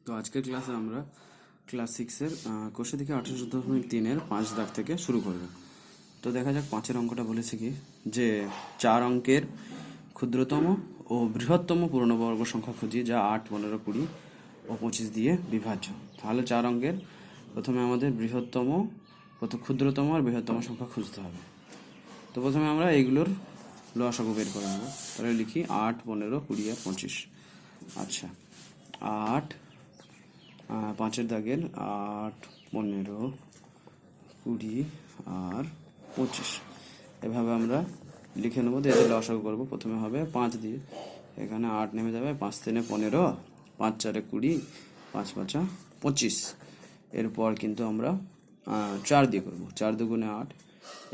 তো আজকের ক্লাসে আমরা ক্লাস 6-এর কোষে থেকে 18.3-এর 5 দাগ থেকে শুরু করব। তো দেখা যাক 5-এর অঙ্কটা বলেছে কি যে 4 অঙ্কের ক্ষুদ্রতম ও বৃহত্তম পূর্ণবর্গ সংখ্যা খুঁজি, যা 8, 15, 20 ও 25 দিয়ে বিভাজ্য। তাহলে 4 অঙ্কের প্রথমে আমাদের ক্ষুদ্রতম আর বৃহত্তম সংখ্যা খুঁজতে হবে। তো প্রথমে আমরা এইগুলোর লসাগু বের করে নেব। তাহলে লিখি 8, 15, 20 আর 25। আচ্ছা, 8 5-এর দাগের 8, 15, 20 আর 25 এভাবে আমরা লিখে নেবো। দিয়ে এদের লসাগু করবো। প্রথমে হবে 5 দিয়ে, এখানে 8 নেমে যাবে, 5 3 15, 5 4 20, 5 5 25। এরপর কিন্তু আমরা 4 দিয়ে করবো। 4 দুগুণে 8,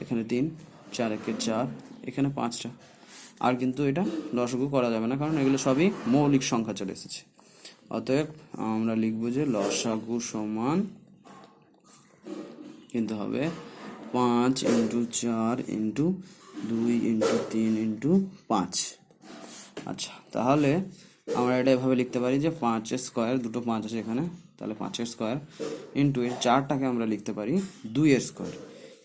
এখানে 3, 4 একে 4, এখানে 5টা। আর কিন্তু এটা লসাগু করা যাবে না, কারণ এগুলো সবই মৌলিক সংখ্যা চলে এসেছে। অতএব আমরা লিখব যে লসাগু সমান কিন্তু হবে 5 × 4 × 2 × 3 × 5। আচ্ছা, তাহলে আমরা এটা এভাবে লিখতে পারি যে 5-এর স্কোয়ার, দুটো 5 আছে এখানে, তাহলে 5-এর স্কোয়ার ইন্টু এর 4টাকে আমরা লিখতে পারি 2-এর স্কোয়ার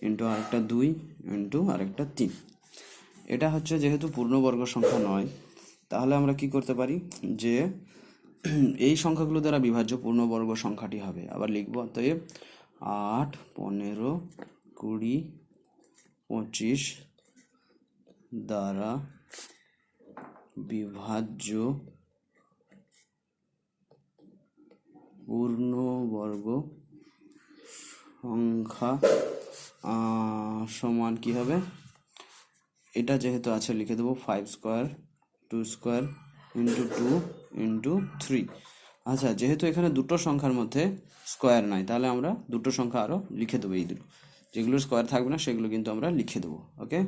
ইন্টু আরেকটা 2 ইন্টু আরেকটা 3। এটা হচ্ছে যেহেতু পূর্ণবর্গ সংখ্যা নয়, তাহলে আমরা কি করতে পারি যে এই সংখ্যাগুলো দ্বারা বিভাজ্য পূর্ণবর্গ সংখ্যাটি হবে। আবার লিখব, অতএব 8, 15, 20, 25 দ্বারা বিভাজ্য পূর্ণবর্গ সংখ্যা সমান কি হবে, এটা যেহেতু আছে লিখে দেবো 5 স্কোয়ার 2 স্কোয়ার ইন্টু 2 ইন্টু 3। আচ্ছা, যেহেতু এখানে দুটো সংখ্যার মধ্যে স্কোয়ার নাই, তাহলে আমরা দুটো সংখ্যা আরও লিখে দেবো। এই দুটো যেগুলোর স্কোয়ার থাকবে না সেগুলো কিন্তু আমরা লিখে দেবো। ওকে,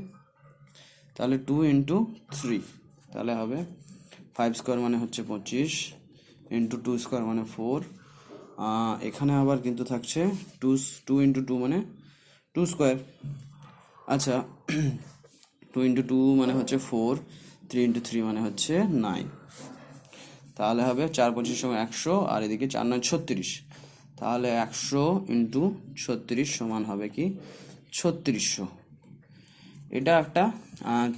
তাহলে 2 ইন্টু 3, তাহলে হবে 5 স্কোয়ার মানে হচ্ছে 25 ইন্টু 2 স্কোয়ার মানে 4। এখানে আবার কিন্তু থাকছে 2 ইন্টু 2 মানে 2 স্কোয়ার। আচ্ছা, 2 ইন্টু 2 মানে হচ্ছে 4, 3 ইন্টু 3 মানে হচ্ছে 9। তাহলে হবে 4 25 সমান 100, আর এদিকে 4 9 36। তাহলে 100 ইন্টু 36 সমান হবে কি 3600। এটা একটা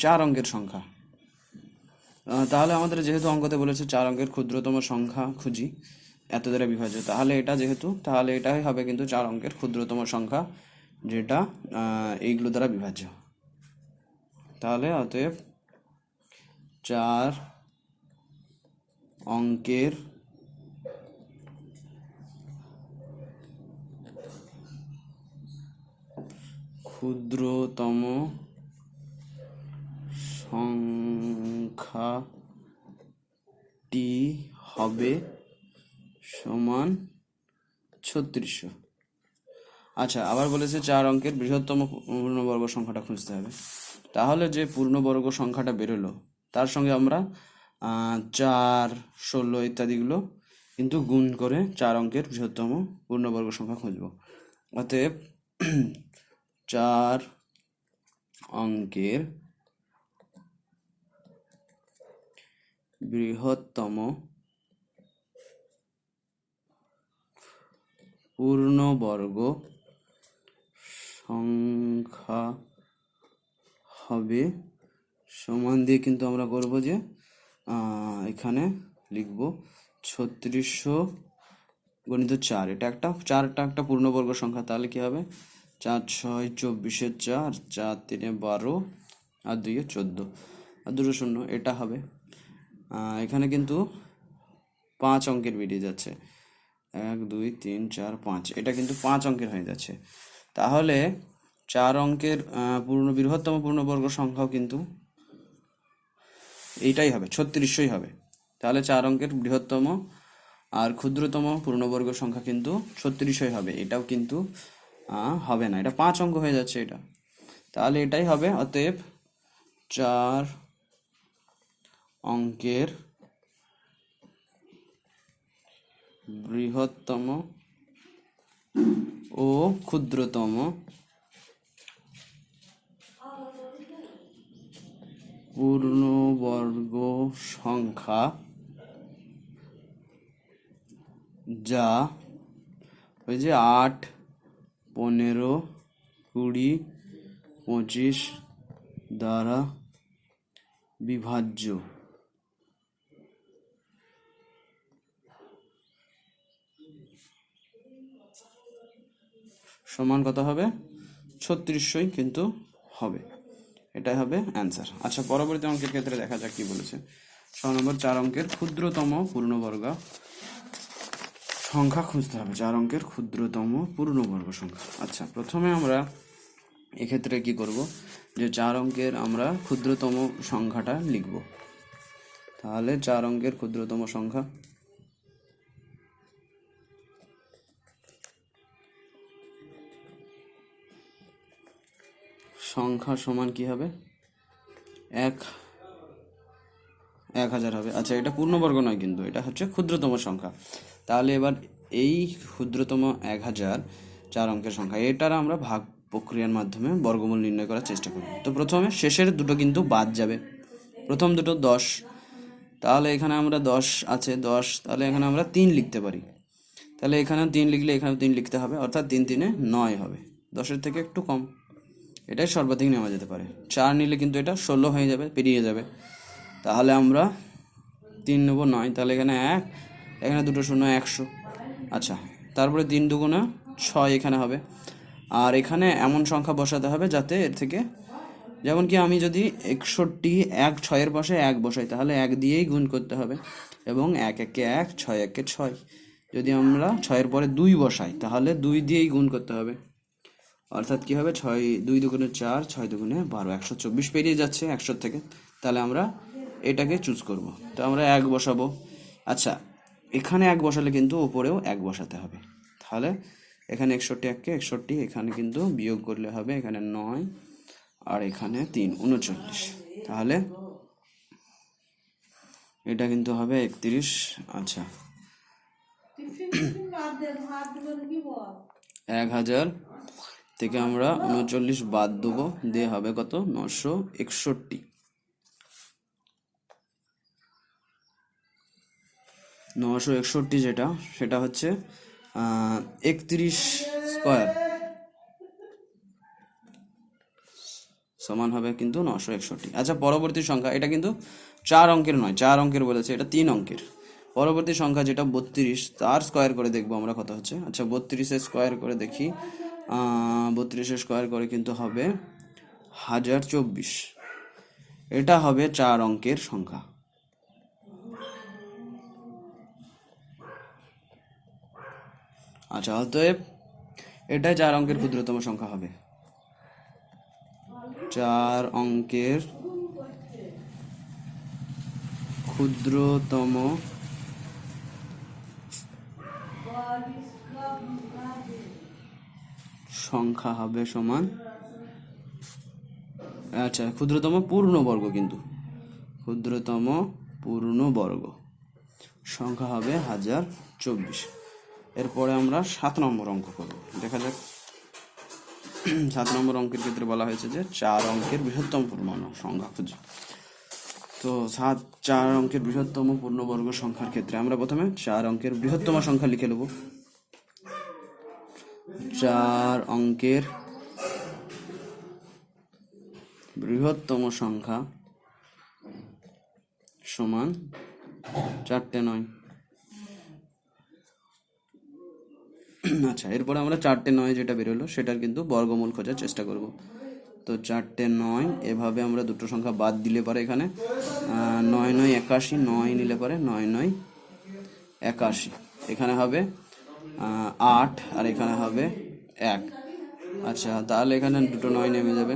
4 অঙ্কের সংখ্যা। তাহলে আমাদের যেহেতু অঙ্কতে বলেছে 4 অঙ্কের ক্ষুদ্রতম সংখ্যা খুঁজি এত দ্বারা বিভাজ্য, তাহলে এটাই হবে কিন্তু 4 অঙ্কের ক্ষুদ্রতম সংখ্যা, যেটা এইগুলো দ্বারা বিভাজ্য। তাহলে অতএব 4 অঙ্কের ক্ষুদ্রতম সংখ্যাটি হবে সমান 3600। আচ্ছা, আবার বলেছে 4 অঙ্কের বৃহত্তম পূর্ণবর্গ সংখ্যাটা খুঁজতে হবে। তাহলে যে পূর্ণবর্গ সংখ্যাটা বেরোলো তার সঙ্গে আমরা 4, 16 ইত্যাদিগুলো কিন্তু গুণ করে 4 অঙ্কের বৃহত্তম পূর্ণবর্গ সংখ্যা খুঁজব। অতএব 4 অঙ্কের বৃহত্তম পূর্ণবর্গ সংখ্যা হবে সমান দিয়ে কিন্তু আমরা করব যে এখানে লিখব 3600 গণিত 4। চারটা একটা পূর্ণবর্গ সংখ্যা। তাহলে কি হবে 4 6 24 4, 4 3 12 আর 2 14 আর 2 শূন্য। এটা হবে এখানে কিন্তু 5 অঙ্কের বেরিয়ে যাচ্ছে, 1 2 3 4 5। এটা কিন্তু 5 অঙ্কের হয়ে যাচ্ছে। তাহলে 4 অঙ্কের বৃহত্তম পূর্ণবর্গ সংখ্যাও কিন্তু এইটাই হবে, 3600ই হবে। তাহলে 4 অঙ্কের বৃহত্তম আর ক্ষুদ্রতম পূর্ণবর্গ সংখ্যা কিন্তু 3600ই হবে। এটাও কিন্তু হবে না, এটা 5 অঙ্ক হয়ে যাচ্ছে এটা। তাহলে এটাই হবে। অতএব 4 অঙ্কের বৃহত্তম ও ক্ষুদ্রতম পূর্ণবর্গ সংখ্যা যা ওই যে 8, 15, 20, 25 দ্বারা বিভাজ্য সমান কত হবে? 3600 কিন্তু হবে, এটাই হবে অ্যান্সার। আচ্ছা, পরবর্তী অঙ্কের ক্ষেত্রে দেখা যাক কি বলেছে। 6 নম্বর 4 অঙ্কের ক্ষুদ্রতম পূর্ণবর্গ সংখ্যা খুঁজতে হবে। 4 অঙ্কের ক্ষুদ্রতম পূর্ণবর্গ সংখ্যা। আচ্ছা, প্রথমে আমরা এক্ষেত্রে কি করব, যে 4 অঙ্কের আমরা ক্ষুদ্রতম সংখ্যাটা লিখব। তাহলে 4 অঙ্কের ক্ষুদ্রতম সংখ্যা সমান কি হবে? 1000 হবে। আচ্ছা, এটা পূর্ণবর্গ নয়, কিন্তু এটা হচ্ছে ক্ষুদ্রতম সংখ্যা। তাহলে এবার এই ক্ষুদ্রতম 1000 4 অঙ্কের সংখ্যা, এটার আমরা ভাগ প্রক্রিয়ার মাধ্যমে বর্গমূল নির্ণয় করার চেষ্টা করব। তো প্রথমে শেষের দুটো কিন্তু বাদ যাবে, প্রথম দুটো 10, তাহলে এখানে আমরা 10 আছে 10, তাহলে এখানে আমরা 3 লিখতে পারি। তাহলে এখানে 3 লিখলে এখানেও 3 লিখতে হবে, অর্থাৎ 3 3 9 হবে, 10-এর থেকে একটু কম, এটাই সর্বাধিক নেওয়া যেতে পারে। 4 নিলে কিন্তু এটা 16 হয়ে যাবে, পেরিয়ে যাবে। তাহলে আমরা 3 নেব 9, তাহলে এখানে 1, এখানে 2 শূন্য 100। আচ্ছা, তারপরে 3 2 6 এখানে হবে। আর এখানে এমন সংখ্যা বসাতে হবে যাতে এর থেকে, যেমন কি আমি যদি 61 1 6-এর পাশে 1 বসাই, তাহলে 1 দিয়েই গুণ করতে হবে, এবং 1 1 1 6 1 6। যদি আমরা 6-এর পরে 2 বসাই, তাহলে 2 দিয়েই গুণ করতে হবে, অর্থাৎ কি হবে 6 2 2 4 6 2 12, 124 পেরিয়ে যাচ্ছে 100 থেকে। তাহলে আমরা এটাকে চুজ করব, তো আমরা 1 বসাবো। আচ্ছা, এখানে 1 বসালে কিন্তু উপরেও 1 বসাতে হবে। তাহলে এখানে 61 1 61, এখানে কিন্তু বিয়োগ করলে হবে এখানে 9 আর এখানে 3 39। তাহলে এটা কিন্তু হবে 31। আচ্ছা, 1000 থেকে আমরা 39 বাদ দেবো, দিয়ে হবে কত? 961। 961 যেটা, সেটা হচ্ছে 31 স্কোয়ার সমান হবে কিন্তু 961। আচ্ছা, পরবর্তী সংখ্যা, এটা কিন্তু 4 অঙ্কের নয়, 4 অঙ্কের বলেছে, এটা 3 অঙ্কের। পরবর্তী সংখ্যা যেটা 32, তার স্কোয়ার করে দেখবো আমরা কত হচ্ছে। আচ্ছা, 32-এর স্কোয়ার করে দেখি। 32-এর স্কোয়ার করে কিন্তু হবে 1024। এটা হবে 4 অঙ্কের সংখ্যা। আচ্ছা, অতএব এটাই 4 অঙ্কের ক্ষুদ্রতম সংখ্যা হবে। 4 অঙ্কের ক্ষুদ্রতম সংখ্যা হবে সমান, আচ্ছা, ক্ষুদ্রতম পূর্ণবর্গ, কিন্তু ক্ষুদ্রতম পূর্ণবর্গ সংখ্যা হবে 1024। এরপরে আমরা 7 নম্বর অঙ্ক করব, দেখা যাক। 7 নম্বর অঙ্কের ক্ষেত্রে বলা হয়েছে যে 4 অঙ্কের বৃহত্তম পূর্ণবর্গ সংখ্যা খুঁজে। তো 4 অঙ্কের বৃহত্তম পূর্ণবর্গ সংখ্যার ক্ষেত্রে আমরা প্রথমে 4 অঙ্কের বৃহত্তম সংখ্যা লিখে নেব। 4 অঙ্কের বৃহত্তম সংখ্যা সমান 4টে 9। আচ্ছা, এরপরে আমরা 4টে 9 যেটা বেরোলো সেটার কিন্তু বর্গমূল খোঁজার চেষ্টা করব। তো 4টে 9, এভাবে আমরা দুটো সংখ্যা বাদ দিলে পারে এখানে 9 9 81, 9 নিলে পারে 9 9 81, এখানে হবে 8 আর এখানে হবে 1। আচ্ছা, তাহলে এখানে দুটো 9 নেমে যাবে।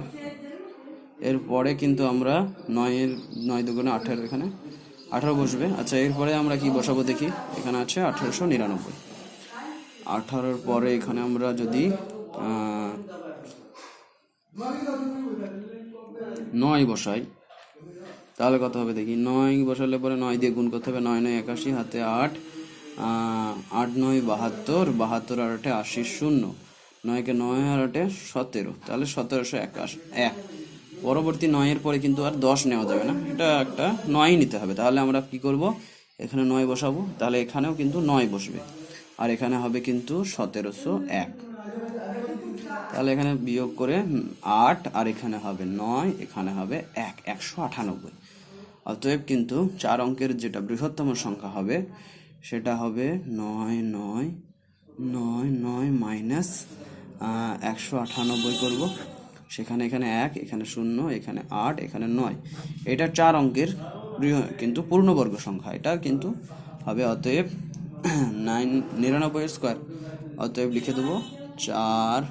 এরপরে কিন্তু আমরা 9 2 18, এখানে 18 বসবে। আচ্ছা, এরপরে আমরা কি বসাবো দেখি। এখানে আছে 1899। 18-র পরে এখানে আমরা যদি 9 বসাই, তাহলে কত হবে দেখি। 9 বসালে পরে 9 দিয়ে গুণ করতে হবে। 9 9 81, হাতে 8, 8 9 72, 72 আর 8 80, 0, 9-কে 9 আর 8 17, তাহলে 1701। পরবর্তী 9-এর পরে কিন্তু আর 10 নেওয়া যাবে না, এটা একটা 9 নিতে হবে। তাহলে আমরা কি করব, এখানে 9 বসাবো, তাহলে এখানেও কিন্তু 9 বসবে। আর এখানে হবে কিন্তু 1701। তাহলে এখানে বিয়োগ করে 8, আর এখানে হবে 9, এখানে হবে 198। অতএব কিন্তু 4 অঙ্কের যেটা বৃহত্তম সংখ্যা হবে সেটা হবে 999 মাইনাস 198 করব। সেখানে এখানে 1, এখানে 0, এখানে 8, এখানে 9। এটা 4 অঙ্কের কিন্তু পূর্ণবর্গ সংখ্যা, এটা কিন্তু হবে অতএব 99 এর স্কোয়ার। অতএব লিখে দেবো 4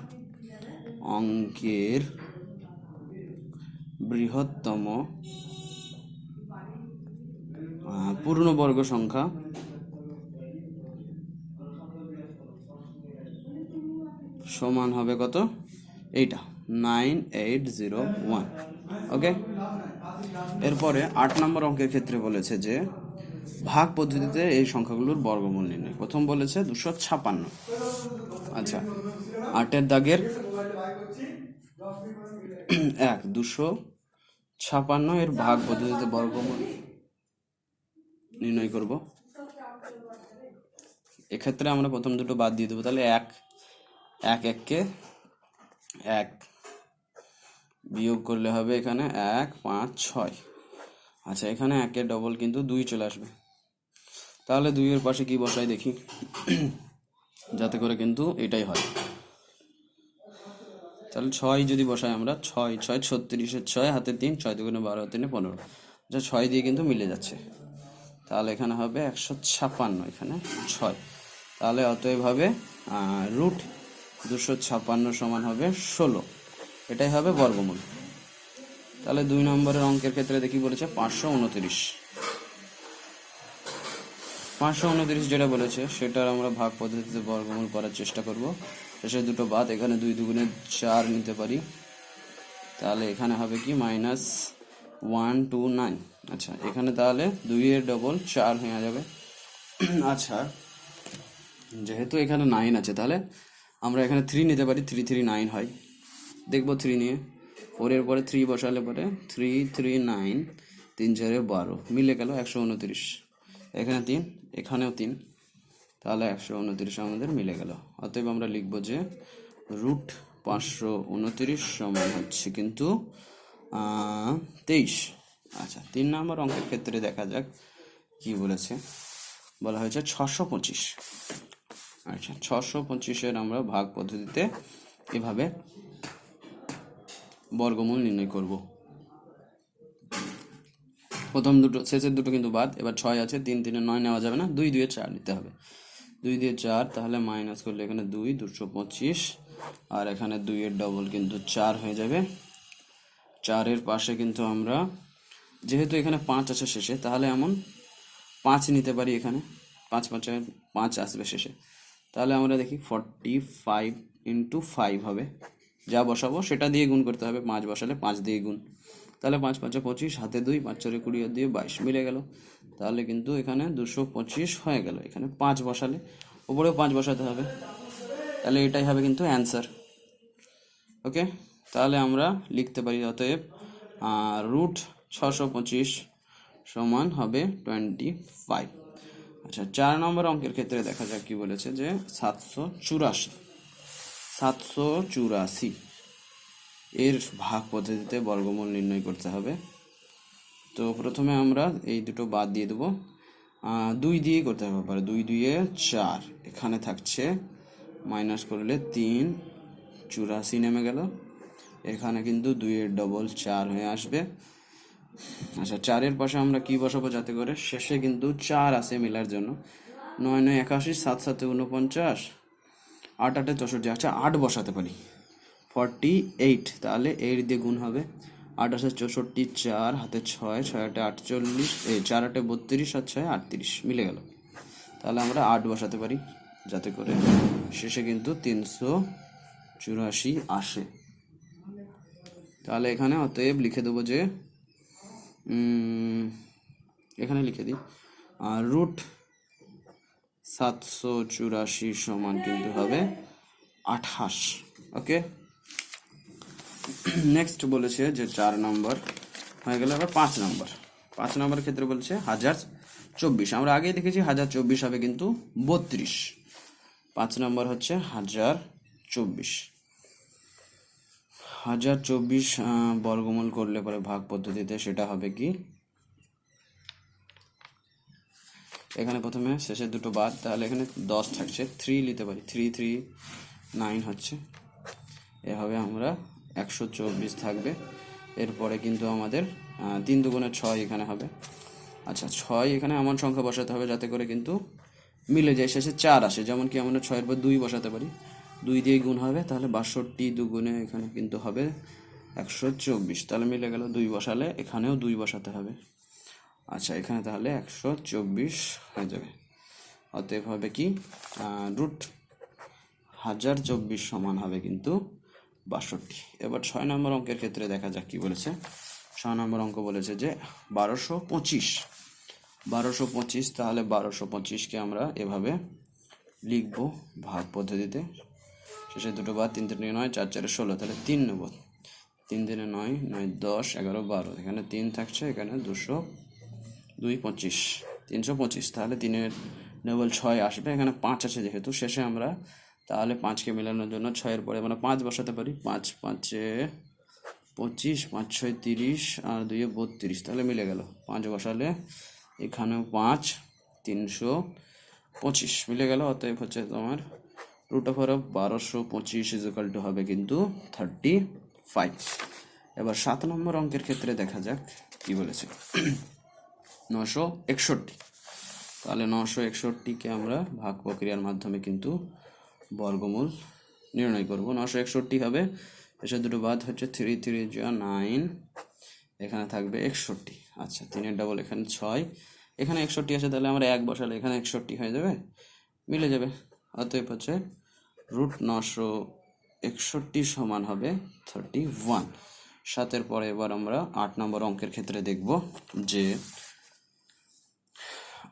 অঙ্কের বৃহত্তম পূর্ণবর্গ সংখ্যা সমান হবে কত? এইটা 9801। ওকে, এরপরে 8 নম্বর অঙ্কের ক্ষেত্রে বলেছে যে ভাগ পদ্ধতিতে এই সংখ্যাগুলোর বর্গমূল নির্ণয়। প্রথম বলেছে 256। আচ্ছা, 8-এর দাগের 256 এর ভাগ পদ্ধতিতে বর্গমূল নির্ণয় করব। এক্ষেত্রে আমরা প্রথম দুটো বাদ দিয়ে দেবো। তাহলে 1 বিয়োগ করলে হবে এখানে 1, 5, 6। আচ্ছা, এখানে 1-এর ডবল কিন্তু 2 চলে আসবে। তাহলে 2-এর পাশে কি বসাই দেখি, যাতে করে কিন্তু এটাই হয়। তাহলে 6 যদি বসাই আমরা, 6 6 36-এর 6, হাতে 3, 6 2 12, 3 15। আচ্ছা, 6 দিয়ে কিন্তু মিলে যাচ্ছে। তাহলে এখানে হবে 156, এখানে 6। তাহলে অতএব হবে রুট 256 সমান হবে 16। এটাই হবে বর্গমূল। তাহলে 2 নম্বরের অঙ্কের ক্ষেত্রে দেখি বলেছে 529। 529 যেটা বলেছে সেটার আমরা ভাগ পদ্ধতিতে বর্গমূল করার চেষ্টা করব। শেষে দুটো বাদ, এখানে 2 দুগুণে 4 নিতে পারি। তাহলে এখানে হবে কি -129। আচ্ছা, এখানে তাহলে 2-এর ডবল 4 হয়ে যাবে। আচ্ছা, যেহেতু এখানে 9 আছে তাহলে আমরা এখানে 3 নিতে পারি। 3 3 9 হয়, দেখবো 3 নিয়ে। 4-এর পরে 3 বসালে পরে 3 3 9, 3 4 12, মিলে গেল 129। এখানে 3, এখানেও 3, তাহলে 129 আমাদের মিলে গেল। অতএব আমরা লিখবো যে রুট 529 সমান হচ্ছে কিন্তু 23। আচ্ছা, 3 নম্বর অঙ্কের ক্ষেত্রে দেখা যাক কি বলেছে। বলা হয়েছে 625। আচ্ছা, 625-এর আমরা ভাগ পদ্ধতিতে এভাবে বর্গমূল নির্ণয় করব। প্রথম দুটো, শেষের দুটো কিন্তু বাদ। এবার 6 আছে, 3 3 9 নেওয়া যাবে না, 2 2 4 নিতে হবে। 2 দিয়ে 4, তাহলে মাইনাস করলে এখানে 2 225, আর এখানে 2-এর ডবল কিন্তু 4 হয়ে যাবে। 4-এর পাশে কিন্তু আমরা, যেহেতু এখানে 5 আছে শেষে, তাহলে এমন 5 নিতে পারি। এখানে 5 5 আসবে শেষে। তাহলে আমরা দেখি 45 × 5 হবে। যা বসাবো সেটা দিয়ে গুণ করতে হবে। 5 বসালে 5 দিয়ে গুণ। তাহলে 5 5 25, হাতে 2, 5 4 20, আর 2 22, মিলে গেল। তাহলে কিন্তু এখানে 225 হয়ে গেল। এখানে 5 বসালে উপরেও 5 বসাতে হবে। তাহলে এটাই হবে কিন্তু অ্যান্সার। ওকে, তাহলে আমরা লিখতে পারি অতএব রুট 625 সমান হবে 25। আচ্ছা, 4 নম্বর অঙ্কের ক্ষেত্রে দেখা যাক কি বলেছে যে 784 এর ভাগ পদ্ধতিতে বর্গমূল নির্ণয় করতে হবে। তো প্রথমে আমরা এই দুটো বাদ দিয়ে দেবো। 2 দিয়ে করতে হবে। 2 2 4, এখানে থাকছে মাইনাস করলে 3 84 নেমে গেল। এখানে কিন্তু 2-এর ডবল 4 হয়ে আসবে। আচ্ছা, 4-এর পাশে আমরা কি বসাবো যাতে করে শেষে কিন্তু 4 আসে মিলার জন্য। 9 9 81, 7 7 49, 8 8 64। আচ্ছা, 8 বসাতে পারি, 48। তাহলে 8 দিয়ে গুণ হবে। 8 8 64, 4 হাতে 6, 6 8 48, 4 8 32, আর 6 38, মিলে গেল। তাহলে আমরা 8 বসাতে পারি যাতে করে শেষে কিন্তু 384 আসে। তাহলে এখানে অতএব লিখে দেবো যে এখানে লিখে দিই রুট 784 সমান কিন্তু হবে 28। ওকে, নেক্সট বলেছে যে 4 নম্বর হয়ে গেল। এবার 5 নম্বর। 5 নম্বরের ক্ষেত্রে বলছে 1024। আমরা আগেই দেখেছি 1024 হবে কিন্তু 32। 5 নম্বর হচ্ছে 1024। 1024 বর্গমূল করলে পরে ভাগ পদ্ধতিতে সেটা হবে কি, এখানে প্রথমে শেষের দুটো বাদ, তাহলে এখানে 10 থাকছে, 3 নিতে পারি, 3 3 9 হচ্ছে, এভাবে আমরা 124 থাকবে। এরপরে কিন্তু আমাদের 3 দুগুণে 6 এখানে হবে। আচ্ছা, 6 এখানে এমন সংখ্যা বসাতে হবে যাতে করে কিন্তু মিলে যায়, শেষে 4 আসে, যেমন কি আমরা 6-এর পর 2 বসাতে পারি, 2 দিয়ে গুণ হবে, তাহলে 62 দুগুণে এখানে কিন্তু হবে 124, তাহলে মিলে গেল। 2 বসালে এখানেও 2 বসাতে হবে। আচ্ছা, এখানে তাহলে 124 হয়ে যাবে। অতএব হবে কি, রুট 1024 সমান হবে কিন্তু 62। এবার 6 নম্বর অঙ্কের ক্ষেত্রে দেখা যাক কি বলেছে। 6 নম্বর অঙ্ক বলেছে যে 1225, তাহলে 1225কে আমরা এভাবে লিখব ভাগ পদ্ধতিতে, শেষে দুটো বাদ, 3 3 9, 4 4 16, তাহলে 3 নেব, 3 3 9 9 10 11 12, এখানে 3 থাকছে, এখানে 200 2 25 325, তাহলে 3-এর ডবল 6 আসবে, এখানে 5 আছে যেহেতু শেষে আমরা, তাহলে 5কে মেলানোর জন্য 6-এর পরে আমরা 5 বসাতে পারি, 5 5 25, 5 6 30 আর 2 32, তাহলে মিলে গেল। 5 বসালে এখানেও 5, 325 মিলে গেল। অতএব হচ্ছে তোমার root over of 1225 is equal to হবে কিন্তু 35। এবার 7 নম্বর অঙ্কের ক্ষেত্রে দেখা যাক কি বলেছে। 961, তাহলে 961কে আমরা ভাগ প্রক্রিয়ার মাধ্যমে কিন্তু বর্গমূল নির্ণয় করব। 961 হবে, এসে দুটো বাদ হচ্ছে 3 3 9, এখানে থাকবে 61। আচ্ছা, 3-এর ডবল এখানে 6, এখানে 61 আছে, তাহলে আমরা 1 বসালে এখানে 61 হয়ে যাবে, মিলে যাবে। অতএব হচ্ছে রুট 961 সমান হবে 31। 7-এর পরে এবার আমরা 8 নম্বর অঙ্কের ক্ষেত্রে দেখব যে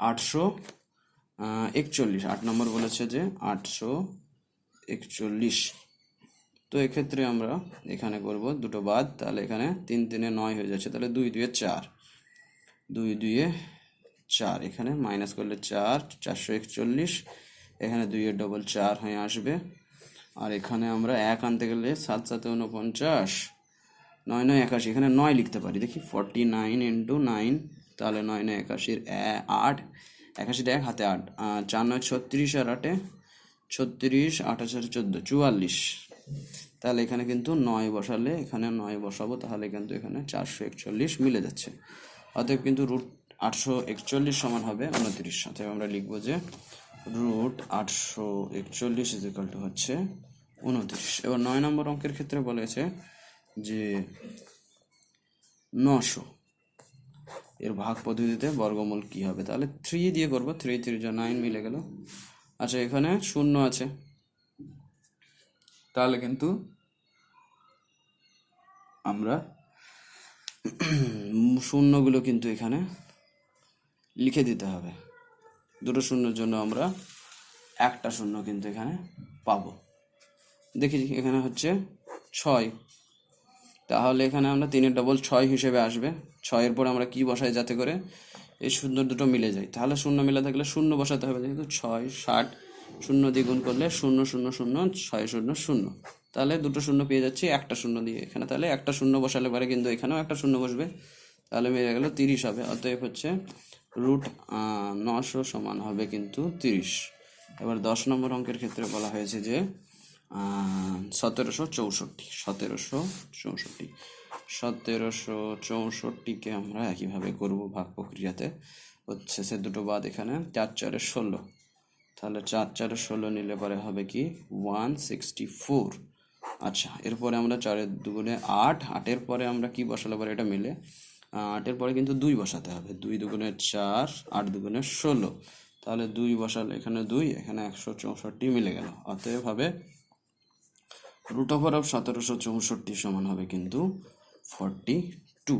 841। 8 নম্বর বলেছে যে 841, তো এক্ষেত্রে আমরা এখানে করব দুটো বাদ, তাহলে এখানে 3 3 9 হয়ে যাচ্ছে, তাহলে 2 2 4, 2 2 4, এখানে মাইনাস করলে 4 441, এখানে 2-এর ডবল 4 হয়ে আসবে, আর এখানে আমরা 1 আনতে গেলে 7 7 49, 9 9 81, এখানে 9 লিখতে পারি, দেখি 49 ইন্টু 9, তাহলে 9 9 81, 8, 81 1 হাতে 8, 4 9 36 আর 8 36, 8 4 14 44, তাহলে এখানে কিন্তু 9 বসালে এখানে 9 বসাবো, তাহলে কিন্তু এখানে 441 মিলে যাচ্ছে। অতএব কিন্তু রুট 841 সমান হবে 29। অতএব আমরা লিখবো যে রুট 841 ইজ ইকুয়াল টু হচ্ছে 29। এবার 9 নম্বর অঙ্কের ক্ষেত্রে বলেছে যে 900 এর ভাগ পদ্ধতিতে বর্গমূল কি হবে, তাহলে 3 দিয়ে করবো, 3 3 9 মিলে গেল। আচ্ছা, এখানে 0 আছে, তাহলে কিন্তু আমরা শূন্যগুলো কিন্তু এখানে লিখে দিতে হবে। দুটো শূন্যর জন্য আমরা একটা শূন্য কিন্তু এখানে পাবো। দেখি এখানে হচ্ছে 6, তাহলে এখানে আমরা 3-এর ডবল 6 হিসেবে আসবে। 6-এর পর আমরা কি বসাই যাতে করে এই শূন্য দুটো মিলে যায়, তাহলে শূন্য মিলে থাকলে শূন্য বসাতে হবে, যেহেতু 6 60, শূন্য দিয়ে গুণ করলে 0 0 0 6 0 0, তাহলে দুটো শূন্য পেয়ে যাচ্ছি একটা শূন্য দিয়ে এখানে, তাহলে একটা শূন্য বসালে পারে কিন্তু এখানেও একটা শূন্য বসবে, তাহলে মিলে গেল 30 হবে। অতএব হচ্ছে রুট 900 সমান হবে কিন্তু 30। এবার 10 নম্বর অঙ্কের ক্ষেত্রে বলা হয়েছে যে 1764কে আমরা একইভাবে করব ভাগ প্রক্রিয়াতে, হচ্ছে সে দুটো বাদ, এখানে 4 4 16, তাহলে 4 4 16 নিলে পরে হবে কি 164। আচ্ছা, এরপরে আমরা 4-এর দুগুণে 8, 8-এর পরে আমরা কি বসালে পরে এটা মিলে, 8-এর পরে কিন্তু 2 বসাতে হবে, 2 দুগুণে 4, 8 দুগুণে 16, তাহলে 2 বসালে এখানে 2, এখানে 164 মিলে গেল। অতএব হবে রুট ওভার অফ 1764 সমান হবে কিন্তু 42।